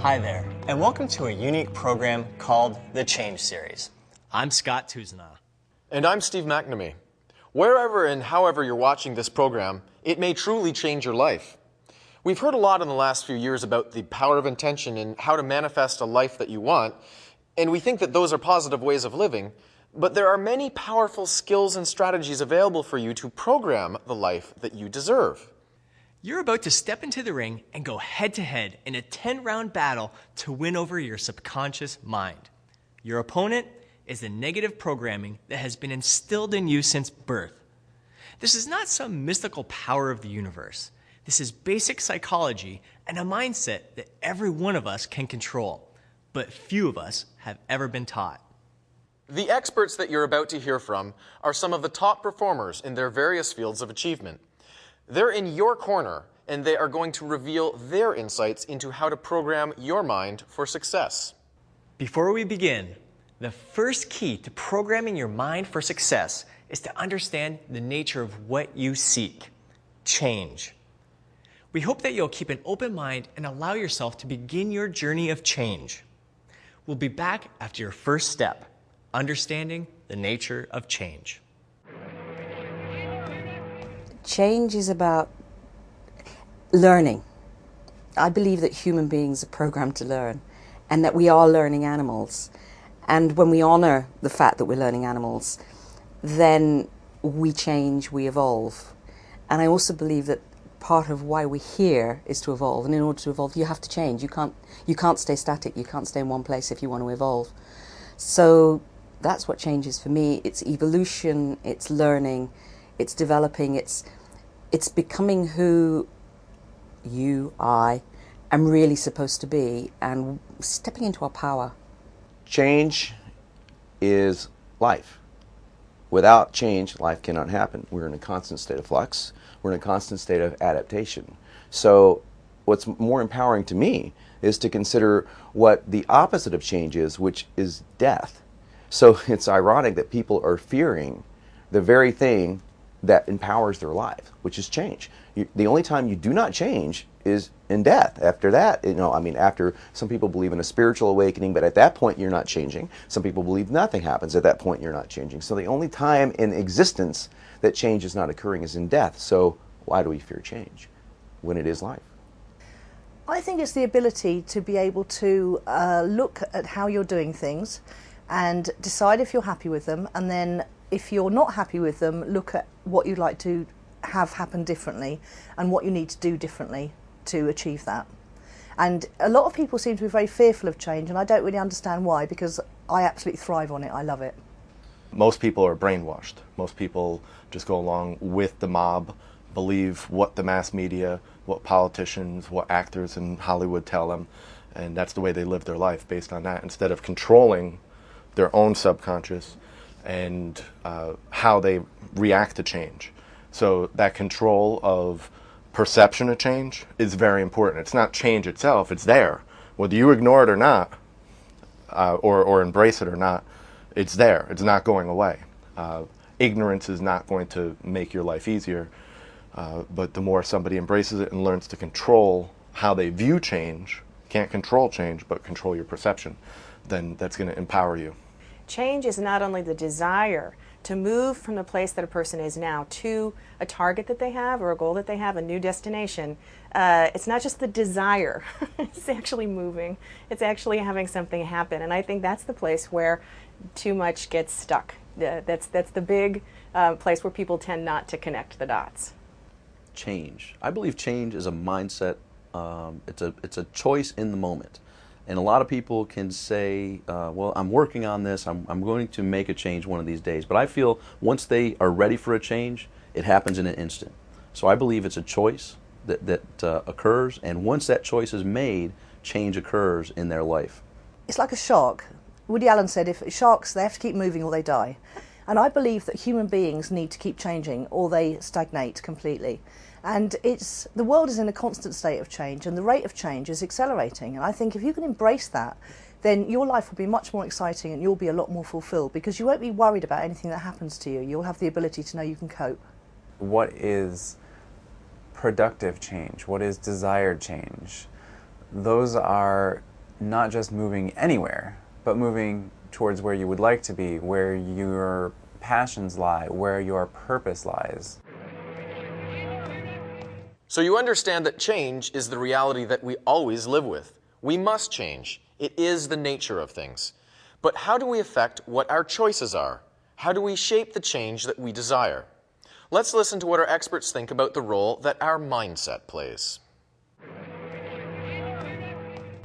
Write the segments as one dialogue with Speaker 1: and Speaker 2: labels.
Speaker 1: Hi there, and welcome to a unique program called the Change Series. I'm Scott Tuzana.
Speaker 2: And I'm Steve McNamee. Wherever and however you're watching this program, it may truly change your life. We've heard a lot in the last few years about the power of intention and how to manifest a life that you want, and we think that those are positive ways of living, but there are many powerful skills and strategies available for you to program the life that you deserve.
Speaker 1: You're about to step into the ring and go head-to-head in a 10-round battle to win over your subconscious mind. Your opponent is the negative programming that has been instilled in you since birth. This is not some mystical power of the universe. This is basic psychology and a mindset that every one of us can control, but few of us have ever been taught.
Speaker 2: The experts that you're about to hear from are some of the top performers in their various fields of achievement. They're in your corner, and they are going to reveal their insights into how to program your mind for success.
Speaker 1: Before we begin, the first key to programming your mind for success is to understand the nature of what you seek: change. We hope that you'll keep an open mind and allow yourself to begin your journey of change. We'll be back after your first step, understanding the nature of change.
Speaker 3: Change is about learning. I believe that human beings are programmed to learn and that we are learning animals. And when we honor the fact that we're learning animals, then we change, we evolve. And I also believe that part of why we're here is to evolve. And in order to evolve, you have to change. You can't stay static. You can't stay in one place if you want to evolve. So that's what change is for me. It's evolution, it's learning, it's developing, it's becoming who I am really supposed to be and stepping into our power.
Speaker 4: Change is life. Without change, life cannot happen. We're in a constant state of flux. We're in a constant state of adaptation. So what's more empowering to me is to consider what the opposite of change is, which is death. So it's ironic that people are fearing the very thing that empowers their life, which is change. The only time you do not change is in death. After that, after some people believe in a spiritual awakening, but at that point you're not changing. Some people believe nothing happens. At that point you're not changing. So the only time in existence that change is not occurring is in death. So why do we fear change when it is life?
Speaker 5: I think it's the ability to be able to look at how you're doing things and decide if you're happy with them, and then if you're not happy with them, look at what you'd like to have happen differently and what you need to do differently to achieve that. And a lot of people seem to be very fearful of change, and I don't really understand why, because I absolutely thrive on it. I love it.
Speaker 6: Most people are brainwashed. Most people just go along with the mob, believe what the mass media, what politicians, what actors in Hollywood tell them, and that's the way they live their life based on that, instead of controlling their own subconscious and how they react to change. So that control of perception of change is very important. It's not change itself, it's there. Whether you ignore it or not, or embrace it or not, it's there. It's not going away. Ignorance is not going to make your life easier, but the more somebody embraces it and learns to control how they view change, can't control change, but control your perception, then that's going to empower you.
Speaker 7: Change is not only the desire to move from the place that a person is now to a target that they have or a goal that they have, a new destination. It's not just the desire. It's actually moving. It's actually having something happen. And I think that's the place where too much gets stuck. That's the big place where people tend not to connect the dots.
Speaker 8: Change. I believe change is a mindset. It's a choice in the moment. And a lot of people can say, well, I'm working on this, I'm going to make a change one of these days. But I feel once they are ready for a change, it happens in an instant. So I believe it's a choice that occurs, and once that choice is made, change occurs in their life.
Speaker 5: It's like a shark. Woody Allen said, if sharks, they have to keep moving or they die. And I believe that human beings need to keep changing or they stagnate completely. And the world is in a constant state of change, and the rate of change is accelerating. And I think if you can embrace that, then your life will be much more exciting and you'll be a lot more fulfilled, because you won't be worried about anything that happens to you. You'll have the ability to know you can cope.
Speaker 9: What is productive change? What is desired change? Those are not just moving anywhere, but moving towards where you would like to be, where your passions lie, where your purpose lies.
Speaker 2: So you understand that change is the reality that we always live with. We must change. It is the nature of things. But how do we affect what our choices are? How do we shape the change that we desire? Let's listen to what our experts think about the role that our mindset plays.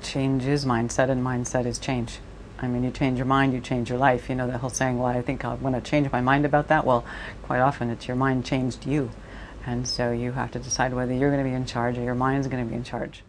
Speaker 10: Change is mindset, and mindset is change. I mean, you change your mind, you change your life. You know that whole saying, well, I think I want to change my mind about that. Well, quite often it's your mind changed you. And so you have to decide whether you're going to be in charge or your mind's going to be in charge.